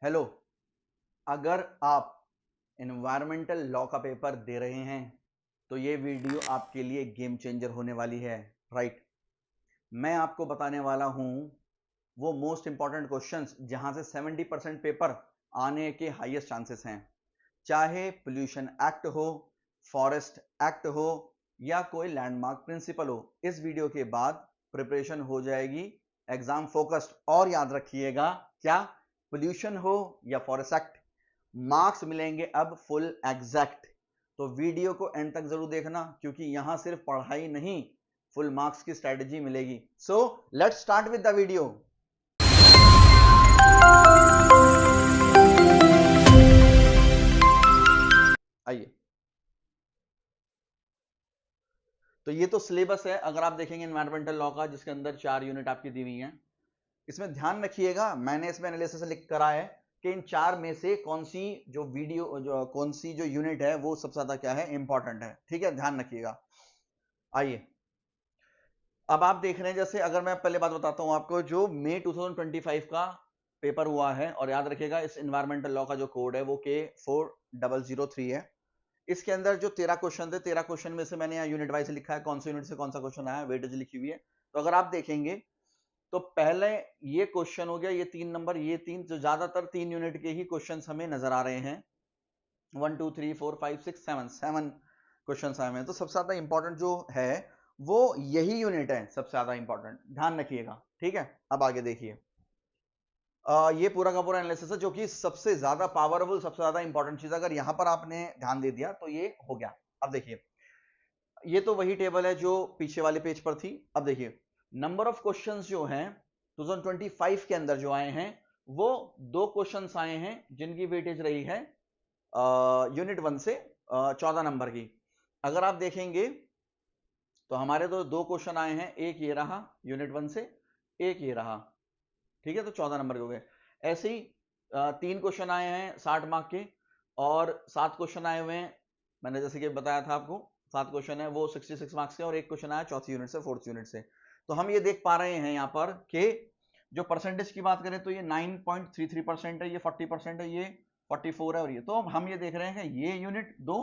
Hello. अगर आप environmental law का पेपर दे रहे हैं तो ये वीडियो आपके लिए गेम चेंजर होने वाली है। राइट। मैं आपको बताने वाला हूं वो मोस्ट इंपॉर्टेंट क्वेश्चंस जहां से 70% पेपर आने के हाईएस्ट चांसेस हैं। चाहे पोल्यूशन एक्ट हो, फॉरेस्ट एक्ट हो या कोई लैंडमार्क प्रिंसिपल हो, इस वीडियो के बाद प्रिपरेशन हो जाएगी एग्जाम फोकस्ड। और याद रखिएगा, क्या पोल्यूशन हो या फॉरेस्ट एक्ट, मार्क्स मिलेंगे अब फुल एग्जैक्ट। तो वीडियो को एंड तक जरूर देखना, क्योंकि यहां सिर्फ पढ़ाई नहीं, फुल मार्क्स की स्ट्रेटजी मिलेगी। So let's start with the video. आइए, तो ये तो सिलेबस है अगर आप देखेंगे एनवायरमेंटल लॉ का, जिसके अंदर 4 यूनिट आपकी दी हुई हैं। इसमें ध्यान रखिएगा, मैंने इसमें एनालिसिस लिख करा है कि इन 4 में से कौन सी जो यूनिट है वो सबसे ज्यादा क्या है, इंपॉर्टेंट है। ठीक है, ध्यान रखिएगा। आइए, अब आप देख रहे हैं, जैसे अगर मैं पहले बात बताता हूं आपको, जो मई 2025 का पेपर हुआ है, और याद रखिएगा इस एनवायरमेंटल लॉ का जो कोड है वो K4003 है। इसके अंदर जो 13 क्वेश्चन थे, 13 क्वेश्चन में से मैंने यहाँ यूनिट वाइज लिखा है, कौन सा यूनिट से कौन सा क्वेश्चन आया, वेटेज लिखी हुई है। तो अगर आप देखेंगे तो पहले ये क्वेश्चन हो गया, ये 3 नंबर, ये 3, जो ज्यादातर 3 यूनिट के ही क्वेश्चन हमें नजर आ रहे हैं। 1 2 3 4 5 6 7 क्वेश्चन आए हैं। तो सबसे ज्यादा इंपॉर्टेंट जो है वो यही यूनिट है, सबसे ज्यादा इंपॉर्टेंट, ध्यान रखिएगा। ठीक है, अब आगे देखिए। ये पूरा का पूरा एनालिसिस है, जो कि सबसे ज्यादा पावरफुल, सबसे ज्यादा इंपॉर्टेंट चीज, अगर यहां पर आपने ध्यान दे दिया तो ये हो गया। अब देखिए, ये तो वही टेबल है जो पीछे वाले पेज पर थी। अब देखिए, नंबर ऑफ क्वेश्चंस जो हैं 2025 के अंदर जो आए हैं, वो 2 क्वेश्चंस आए हैं जिनकी वेटेज रही है यूनिट 1 से 14 नंबर की। अगर आप देखेंगे तो हमारे तो 2 क्वेश्चन आए हैं, एक ये रहा यूनिट 1 से, एक ये रहा। ठीक है, तो 14 नंबर के हो गए। ऐसे ही 3 क्वेश्चन आए हैं 60 मार्क के, और 7 क्वेश्चन आए हुए हैं, मैंने जैसे कि बताया था आपको, 7 क्वेश्चन है वो 66 मार्क्स के, और एक क्वेश्चन आया चौथी यूनिट से, फोर्थ यूनिट से। तो हम ये देख पा रहे हैं यहाँ पर कि जो परसेंटेज की बात करें तो ये 9.33% है, ये 40% है, ये 44 है, और ये तो हम ये देख रहे हैं कि ये यूनिट 2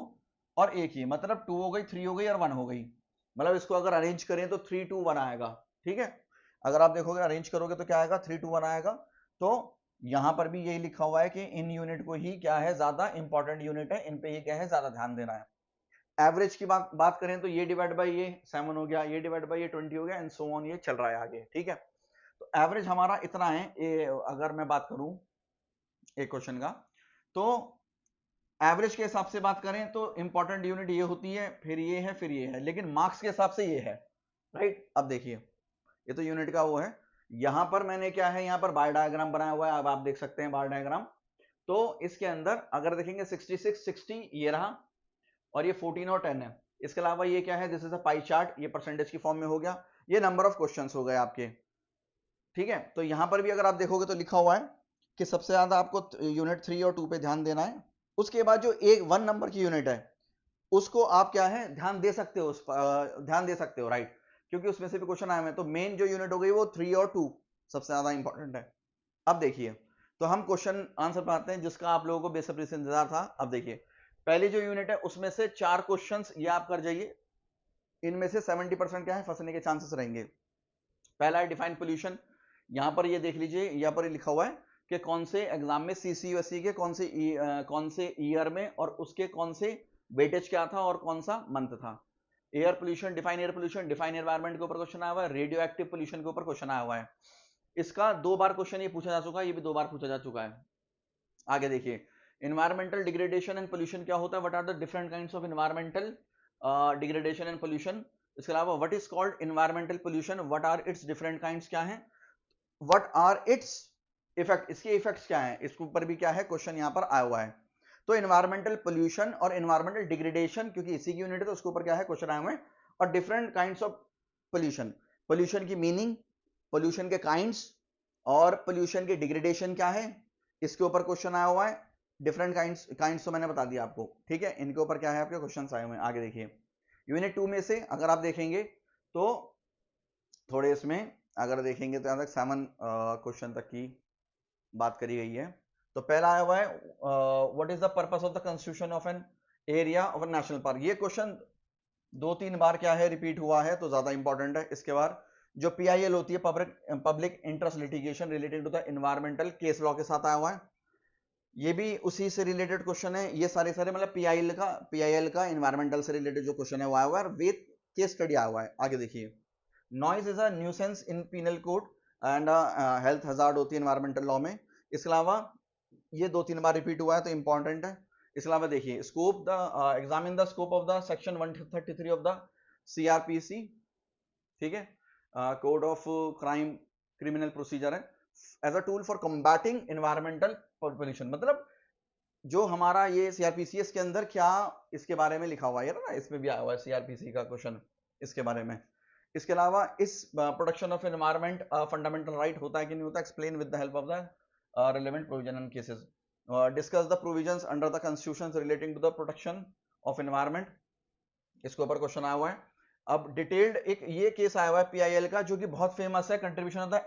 और एक ही, मतलब 2 हो गई, 3 हो गई और 1 हो गई। मतलब इसको अगर अरेंज करें तो 3 2 1 आएगा। ठीक है, अगर आप देखोगे अरेंज करोगे तो क्या आएगा, 3 2 1 आएगा। तो यहां पर भी यही लिखा हुआ है कि इन यूनिट को ही क्या है, ज्यादा इंपॉर्टेंट यूनिट है, इन पे ही क्या है, ज्यादा ध्यान देना है। एवरेज की बात करें तो ये डिवाइड बाय ये 7 हो गया, ये डिवाइड बाय ये 20 हो गया, एंड सो ऑन, ये चल रहा है आगे। ठीक है, तो एवरेज हमारा इतना है। अगर मैं बात करूं एक क्वेश्चन का, तो एवरेज के हिसाब से बात करें तो इंपॉर्टेंट यूनिट ये होती है, फिर ये है, फिर ये है, लेकिन मार्क्स के हिसाब से ये है। राइट, अब देखिए, ये तो यूनिट का वो है। यहां पर मैंने क्या है, यहां पर बार डायग्राम बनाया हुआ है, अब आप देख सकते हैं बार डायग्राम। तो इसके अंदर अगर देखेंगे 66 60 ये रहा, और ये 14 और 10 है। इसके अलावा ये क्या है, this is a pie chart, ये परसेंटेज की फॉर्म में हो गया। ये नंबर ऑफ क्वेश्चंस हो गए आपके। ठीक है, तो यहां पर भी अगर आप देखोगे तो लिखा हुआ है कि सबसे ज्यादा आपको यूनिट 3 और 2 पे ध्यान देना है। उसके बाद जो एक 1 नंबर की यूनिट है, उसको आप क्या है, ध्यान दे सकते हो, ध्यान दे सकते हो। राइट, क्योंकि उसमें से भी क्वेश्चन आए हैं। तो मेन जो यूनिट हो गई वो 3 और 2 सबसे ज्यादा इंपॉर्टेंट है। अब देखिए, तो हम क्वेश्चन आंसर पर आते हैं, जिसका आप लोगों को बेसब्री से इंतजार था। अब देखिए, पहली जो यूनिट है उसमें से 4 क्वेश्चंस ये आप कर जाइए, इनमें से 70% क्या है, फंसने के चांसेस रहेंगे। पहला है डिफाइन पोल्यूशन। यहां पर ये देख लीजिए, यहां पर लिखा हुआ है कि कौन से एग्जाम में सीसीयूएसई के कौन से ईयर में, और उसके कौन से वेटेज क्या था, और कौन सा मंथ था। Air pollution, define air pollution, define environment के ऊपर क्वेश्चन आया हुआ है, रेडियो एक्टिव पोल्यूशन के ऊपर क्वेश्चन आया हुआ है। इसका 2 बार क्वेश्चन ये पूछा जा चुका है, ये भी 2 बार पूछा जा चुका है। आगे देखिए, इन्वायरमेंटल डिग्रेडेशन एंड पोल्यूशन क्या होता है, what are the different kinds of environmental degradation and pollution. इसके अलावा what is called environmental pollution, what are its different kinds क्या है, व्हाट आर इट्स इफेक्ट, इसके इफेक्ट्स क्या है, इसके ऊपर भी क्या है क्वेश्चन यहां पर आया हुआ है। तो इन्वायरमेंटल पोल्यूशन और इन्वायरमेंटल डिग्रेडेशन, क्योंकि इसी की यूनिट है तो उसके ऊपर क्या है, क्वेश्चन आए हुए हैं। और different kinds of pollution, pollution की मीनिंग, पोल्यूशन के काइंड्स, और पोल्यूशन के डिग्रेडेशन क्या है, इसके ऊपर क्वेश्चन आया हुआ है। डिफरेंट काइंड्स तो मैंने बता दिया आपको। ठीक है, इनके ऊपर क्या है, आपके क्वेश्चन आए हुए हैं। आगे देखिए, यूनिट 2 में से अगर आप देखेंगे तो थोड़े इसमें अगर देखेंगे तो यहां तक 7 क्वेश्चन तक की बात करी गई है। तो पहला आया हुआ है what is the purpose of the constitution of an area of an national park. ये क्वेश्चन 2-3 बार क्या है रिपीट हुआ है, तो ज्यादा इंपॉर्टेंट है। इसके बाद जो PIL होती है, public interest litigation related to the environmental case law के साथ आया हुआ है। ये भी उसी से रिलेटेड क्वेश्चन है। ये सारे मतलब PIL का एनवायरमेंटल से रिलेटेड जो क्वेश्चन है वो आया हुआ है, विद केस स्टडी आया हुआ है। आगे देखिए, noise is a nuisance in penal code and health hazard होती है एनवायरमेंटल लॉ में। इसके अलावा ये 2-3 बार रिपीट हुआ है तो इंपॉर्टेंट है। इसके अलावा देखिए, scope the examine the scope of the section 133 of the CRPC, ठीक है, code of crime criminal procedure है, as a tool for combating environmental pollution. मतलब जो हमारा ये CRPC इसके अंदर क्या इसके बारे में लिखा हुआ है ना, इसमें भी आया हुआ है CRPC का क्वेश्चन इसके बारे में। इसके अलावा इस protection of environment fundamental right होता है कि नहीं होता, explain with the help of the relevant provision and cases. Discuss the provisions under the constitutions relating to the protection of environment. इसके ऊपर क्वेश्चन आया हुआ है। अब डिटेल्ड एक ये केस आया हुआ है PIL का, जो कि बहुत फेमस है, contribution of the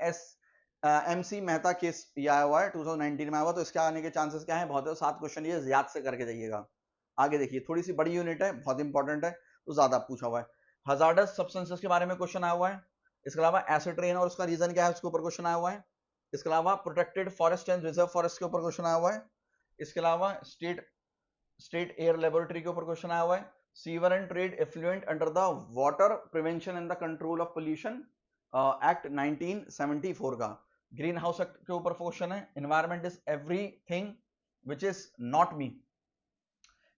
MC Mehta case ये आया हुआ है, 2019 में आया हुआ। तो इसके आने के चांसेस क्या है, बहुत है। 7 क्वेश्चन ये याद से करके जाइएगा। आगे देखिए, थोड़ी सी बड़ी यूनिट है, बहुत इंपॉर्टेंट है, तो ज्यादा पूछा हुआ है। हजार्डस सब्सटेंसेस के बारे में क्वेश्चन आया हुआ है। इसके अलावा एसिड रेन और उसका रीजन क्या है, उसके ऊपर क्वेश्चन आया हुआ है। इसके अलावा protected forest and reserve forest के ऊपर क्वेश्चन आया हुआ है। इसके अलावा स्टेट एयर लेबोरेटरी के ऊपर क्वेश्चन आया हुआ है। Sewer and trade effluent under the water prevention and the control of pollution act 1974 का। ग्रीन हाउस एक्ट के ऊपर क्वेश्चन है। Environment is everything which is not me.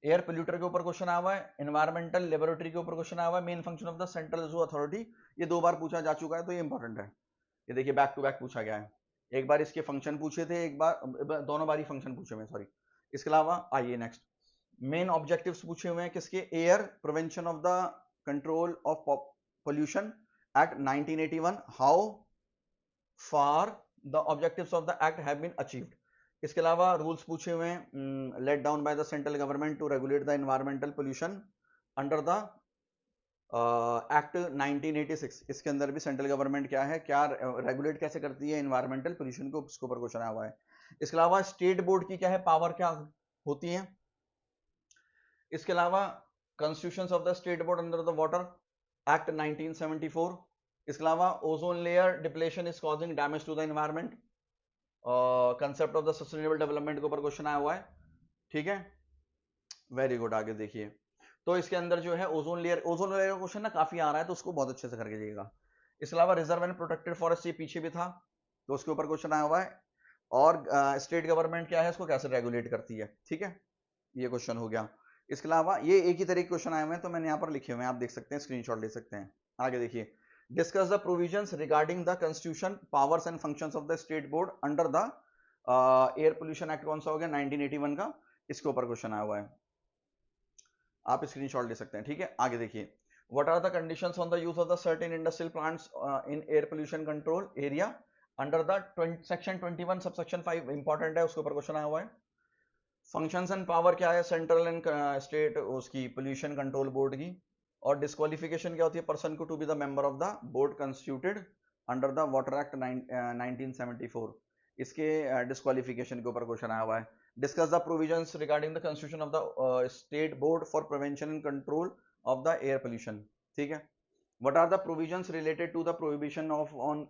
Air polluter के ऊपर क्वेश्चन आया हुआ है। एनवायरमेंटल लेबोरेटरी के ऊपर क्वेश्चन आया हुआ है। Main function of the central zoo authority, ये 2 बार पूछा जा चुका है, तो ये इंपॉर्टेंट है। ये देखिए, बैक टू बैक पूछा गया है। एक बार इसके फंक्शन पूछे थे, एक बार दोनों बार ही फंक्शन पूछे हुए, सॉरी। इसके अलावा आइए नेक्स्ट, मेन ऑब्जेक्टिव्स पूछे हुए हैं किसके, air prevention of the control of pollution act 1981, how far the objectives of the act have been achieved. इसके अलावा रूल्स पूछे हुए हैं, laid down by the central government to regulate the environmental pollution under the act 1986। इसके अंदर भी central government क्या है, क्या रेगुलेट कैसे करती है एनवायरमेंटल पोल्यूशन को, उसके ऊपर क्वेश्चन आया हुआ है। इसके अलावा स्टेट बोर्ड की क्या है पावर, क्या होती है। इसके अलावा constitutions of the state board under the water act 1974। इसके अलावा ozone layer depletion is causing damage to the environment, concept of the sustainable development के ऊपर क्वेश्चन आया हुआ है, ठीक है, वेरी गुड। आगे देखिए, तो इसके अंदर जो है ओजोन लेयर का क्वेश्चन ना काफी आ रहा है, तो उसको बहुत अच्छे से करके जाइएगा। इसके अलावा रिजर्व एंड प्रोटेक्टेड फॉरेस्ट, ये पीछे भी था, तो उसके ऊपर क्वेश्चन आया हुआ है। और स्टेट गवर्नमेंट क्या है, इसको कैसे रेगुलेट करती है, ठीक है, ये क्वेश्चन हो गया। इसके अलावा ये एक ही तरह के क्वेश्चन आए हुए हैं, तो मैंने यहाँ पर लिखे हुए हैं, आप देख सकते हैं, स्क्रीनशॉट ले सकते हैं। आगे देखिए, discuss the provisions regarding the constitution powers and functions of the state board under the air pollution act, कौन सा हो गया, 1981 का, इसके ऊपर क्वेश्चन आया हुआ है, आप स्क्रीनशॉट ले सकते हैं, ठीक है। आगे देखिए, what are the conditions on the use of the certain industrial plants in air pollution control area under the section 21 subsection 5, important है, उसके ऊपर क्वेश्चन आया हुआ है। फंक्शंस एंड पावर क्या है सेंट्रल एंड स्टेट उसकी पोल्यूशन कंट्रोल बोर्ड की। और डिस्क्वालिफिकेशन क्या होती है पर्सन को to be the member of the board constituted under the water act 1974, इसके डिस्क्वालिफिकेशन के ऊपर क्वेश्चन आया हुआ है। Discuss the provisions regarding the constitution of the state board for prevention and control of the air pollution, ठीक है। What are the provisions related to the prohibition of on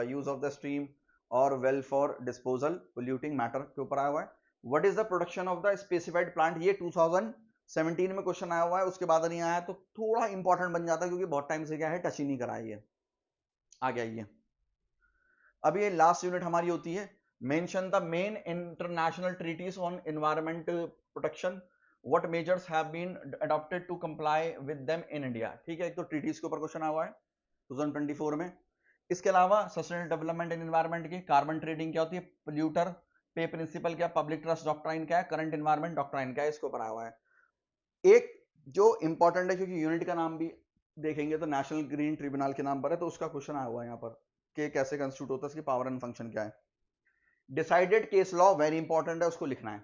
use of the stream or well for disposal polluting matter के ऊपर आया हुआ है। What is the production of the specified plant, ये 2017 में question आया हुआ है, उसके बाद नहीं आया, तो थोड़ा इंपॉर्टेंट बन जाता है, क्योंकि बहुत टाइम से क्या है, टच ही नहीं करा है। आगे आइए, अब ये लास्ट यूनिट हमारी होती है, mention the main international treaties on environmental protection, what measures have been adopted to comply with them in India, ठीक है। एक तो treaties के ऊपर क्वेश्चन आया हुआ है 2024 में। इसके अलावा सस्टेनेबल डेवलपमेंट एंड एनवायरमेंट की, कार्बन ट्रेडिंग क्या होती है, पोल्यूटर पे प्रिंसिपल क्या, पब्लिक ट्रस्ट डॉक्ट्राइन क्या है, करंट एनवायरमेंट डॉक्ट्राइन क्या है, इसके ऊपर आया हुआ है। एक जो इंपॉर्टेंट है, क्योंकि यूनिट का नाम भी देखेंगे तो नेशनल ग्रीन ट्रिब्यूनल के नाम पर है, तो उसका क्वेश्चन आया हुआ है यहाँ पर कि कैसे कंस्टिट्यूट होता है, इसकी पावर एंड फंक्शन क्या है। Decided case law very important है, उसको लिखना है।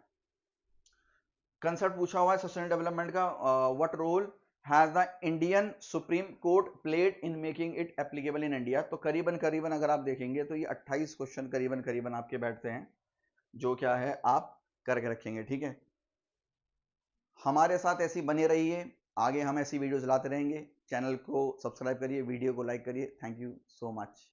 कंसेप्ट पूछा हुआ है सस्टेनेबल डेवलपमेंट का, what role has the Indian Supreme Court played in making it applicable in India. तो करीबन अगर आप देखेंगे तो ये 28 क्वेश्चन करीबन आपके बैठते हैं, जो क्या है आप करके रखेंगे। ठीक है, हमारे साथ ऐसी बने रहिए, आगे हम ऐसी वीडियोस लाते रहेंगे। चैनल को सब्सक्राइब करिए, वीडियो को लाइक करिए। Thank you so much.